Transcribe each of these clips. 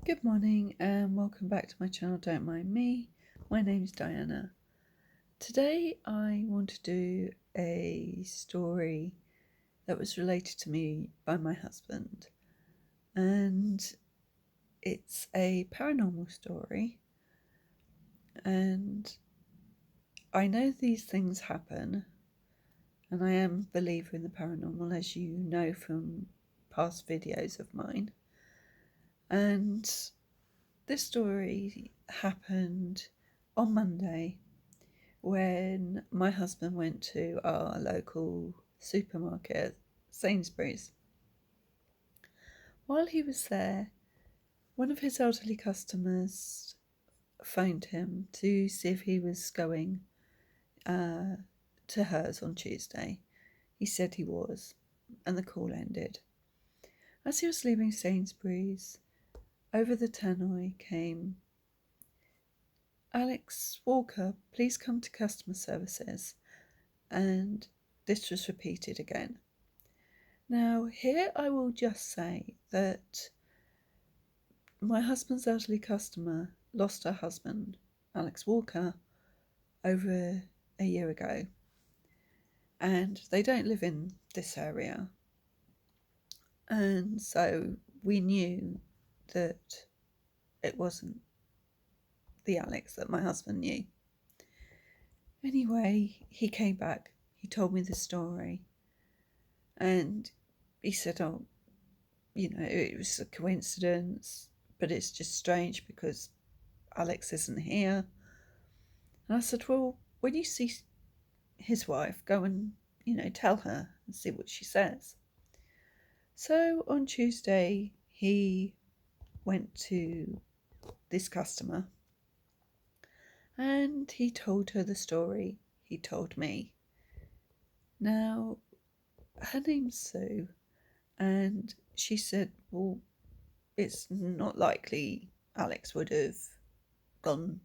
Good morning and welcome back to my channel Don't Mind Me. My name's Diana. Today I want to do a story that was related to me by my husband, and it's a paranormal story, and I know these things happen, and I am a believer in the paranormal, as you know from past videos of mine. And this story happened on Monday when my husband went to our local supermarket, Sainsbury's. While he was there, one of his elderly customers phoned him to see if he was going to hers on Tuesday. He said he was, and the call ended. As he was leaving Sainsbury's, over the tannoy came, "Alex Walker, please come to customer services." And this was repeated again. Now, here I will just say that my husband's elderly customer lost her husband, Alex Walker, over a year ago, and they don't live in this area. And so we knew that it wasn't the Alex that my husband knew. Anyway, he came back, he told me the story, and he said, "Oh, it was a coincidence, but it's just strange because Alex isn't here." And I said, "Well, when you see his wife, go and, tell her and see what she says." So on Tuesday, he went to this customer and he told her the story he told me. Now, her name's Sue, and she said, "Well, it's not likely Alex would have gone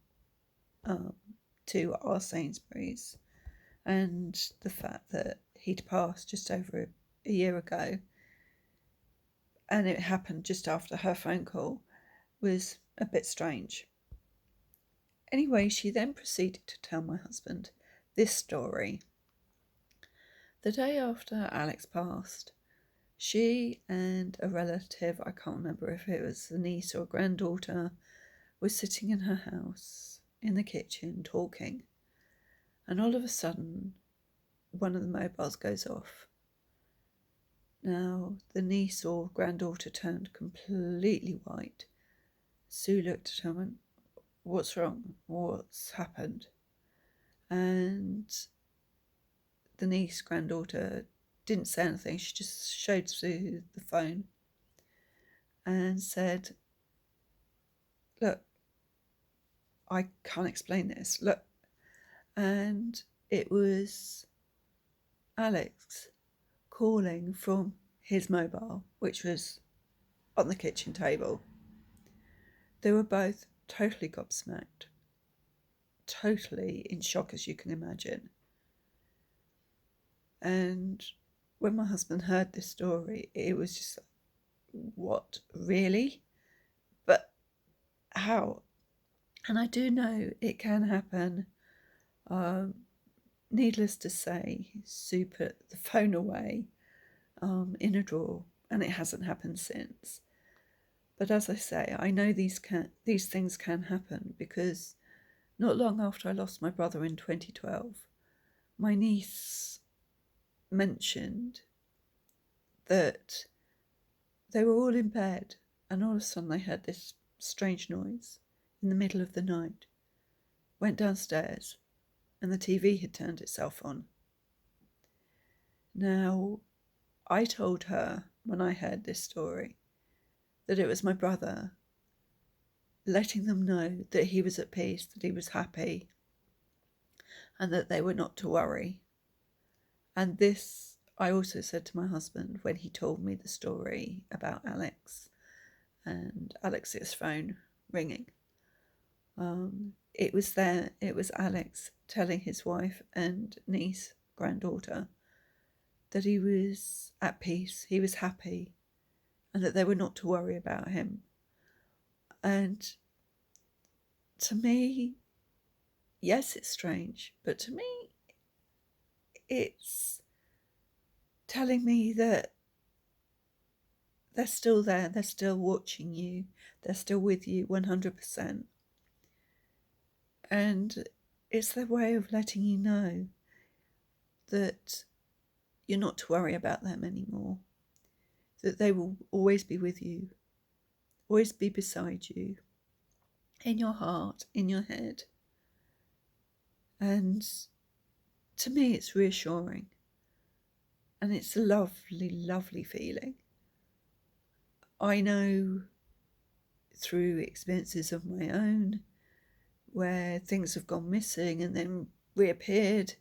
to our Sainsbury's, and the fact that he'd passed just over a year ago and it happened just after her phone call was a bit strange." Anyway, she then proceeded to tell my husband this story. The day after Alex passed, she and a relative, I can't remember if it was a niece or a granddaughter, was sitting in her house in the kitchen talking, and all of a sudden one of the mobiles goes off. Now, the niece or granddaughter turned completely white. Sue looked at her and went, "What's wrong? What's happened?" And the niece, granddaughter, didn't say anything. She just showed Sue the phone and said, "Look, I can't explain this. Look." And it was Alex calling from his mobile, which was on the kitchen table. They were both totally gobsmacked, totally in shock, as you can imagine. And when my husband heard this story, it was just like, what, really? But how? And I do know it can happen. Needless to say, Sue put the phone away in a drawer, and it hasn't happened since. But as I say, I know these things can happen because not long after I lost my brother in 2012, my niece mentioned that they were all in bed and all of a sudden they heard this strange noise in the middle of the night, went downstairs, and the TV had turned itself on. Now, I told her when I heard this story that it was my brother letting them know that he was at peace, that he was happy, and that they were not to worry. And this I also said to my husband when he told me the story about Alex and Alex's phone ringing. It was Alex telling his wife and niece, granddaughter, that he was at peace, he was happy, and that they were not to worry about him. And to me, yes, it's strange, but to me, it's telling me that they're still there, they're still watching you, they're still with you 100%. And it's their way of letting you know that you're not to worry about them anymore, that they will always be with you, always be beside you, in your heart, in your head. And to me, it's reassuring. And it's a lovely, lovely feeling. I know through experiences of my own where things have gone missing and then reappeared.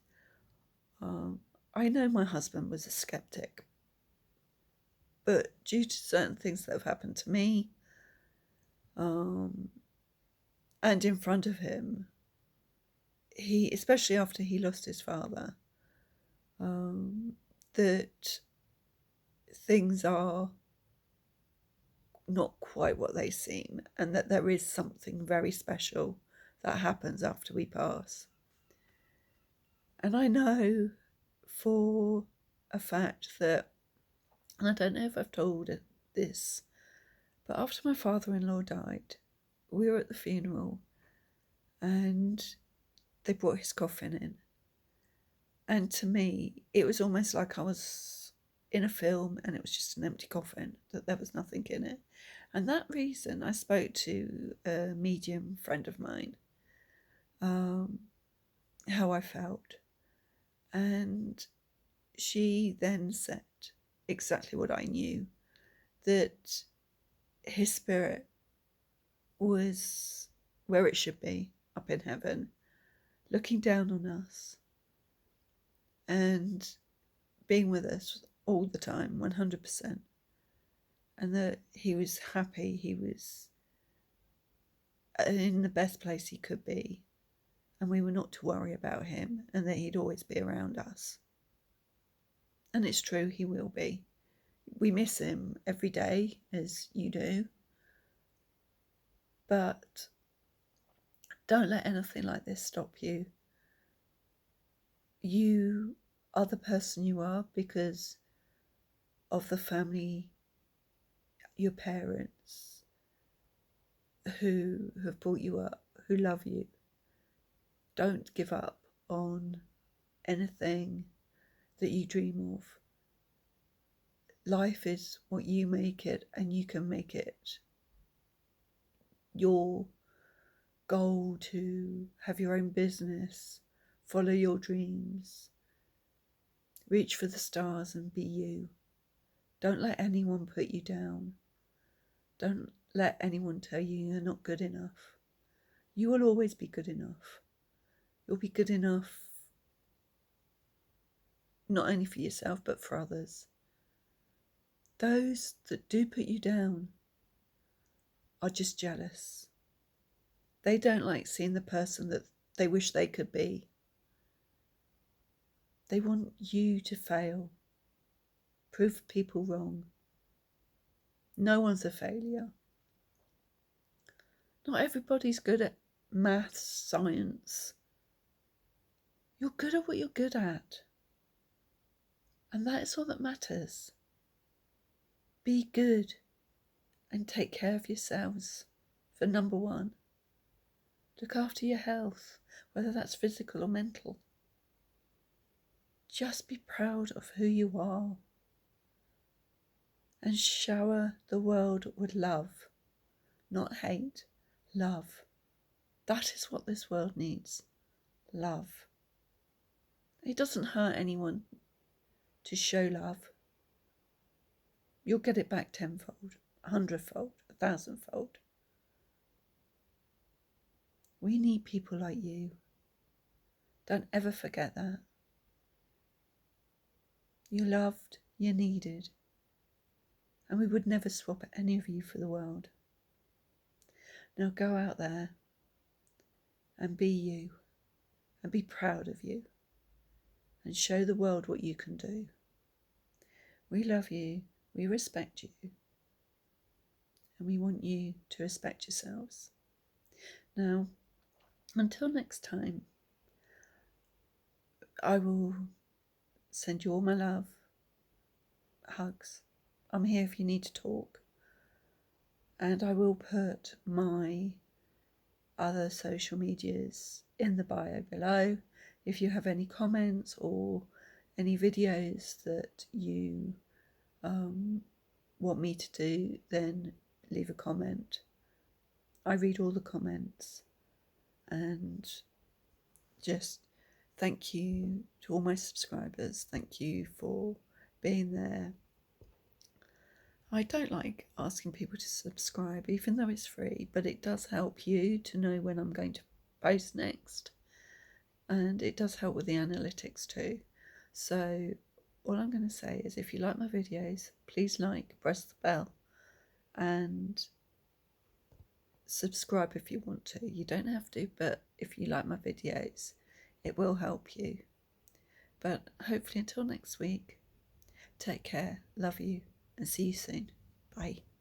I know my husband was a skeptic, but due to certain things that have happened to me, and in front of him, he, especially after he lost his father, that things are not quite what they seem, and that there is something very special that happens after we pass. And I know for a fact that, and I don't know if I've told this, but after my father-in-law died, we were at the funeral and they brought his coffin in. And to me, it was almost like I was in a film and it was just an empty coffin, that there was nothing in it. And that reason, I spoke to a medium friend of mine, how I felt. And she then said exactly what I knew, that his spirit was where it should be, up in heaven, looking down on us and being with us all the time, 100%. And that he was happy, he was in the best place he could be, and we were not to worry about him, and that he'd always be around us. And it's true, he will be. We miss him every day, as you do. But don't let anything like this stop you. You are the person you are because of the family, your parents, who have brought you up, who love you. Don't give up on anything that you dream of. Life is what you make it, and you can make it your goal to have your own business, follow your dreams, reach for the stars and be you. Don't let anyone put you down. Don't let anyone tell you you're not good enough. You will always be good enough. You'll be good enough not only for yourself but for others. Those that do put you down are just jealous. They don't like seeing the person that they wish they could be. They want you to fail, prove people wrong. No one's a failure. Not everybody's good at maths, science. You're good at what you're good at. And that is all that matters. Be good and take care of yourselves, for number one. Look after your health, whether that's physical or mental. Just be proud of who you are and shower the world with love, not hate, love. That is what this world needs, love. It doesn't hurt anyone to show love. You'll get it back tenfold, 100-fold, 1,000-fold. We need people like you. Don't ever forget that. You're loved, you're needed, and we would never swap any of you for the world. Now go out there and be you, and be proud of you, and show the world what you can do. We love you, we respect you, and we want you to respect yourselves. Now, until next time, I will send you all my love, hugs. I'm here if you need to talk. And I will put my other social medias in the bio below. If you have any comments or any videos that you want me to do, then leave a comment. I read all the comments, and just thank you to all my subscribers. Thank you for being there. I don't like asking people to subscribe, even though it's free, but it does help you to know when I'm going to post next, and it does help with the analytics too. So all I'm going to say is, if you like my videos, please like, press the bell, and subscribe if you want to. You don't have to, but if you like my videos, it will help you. But hopefully until next week, take care, love you, and see you soon. Bye.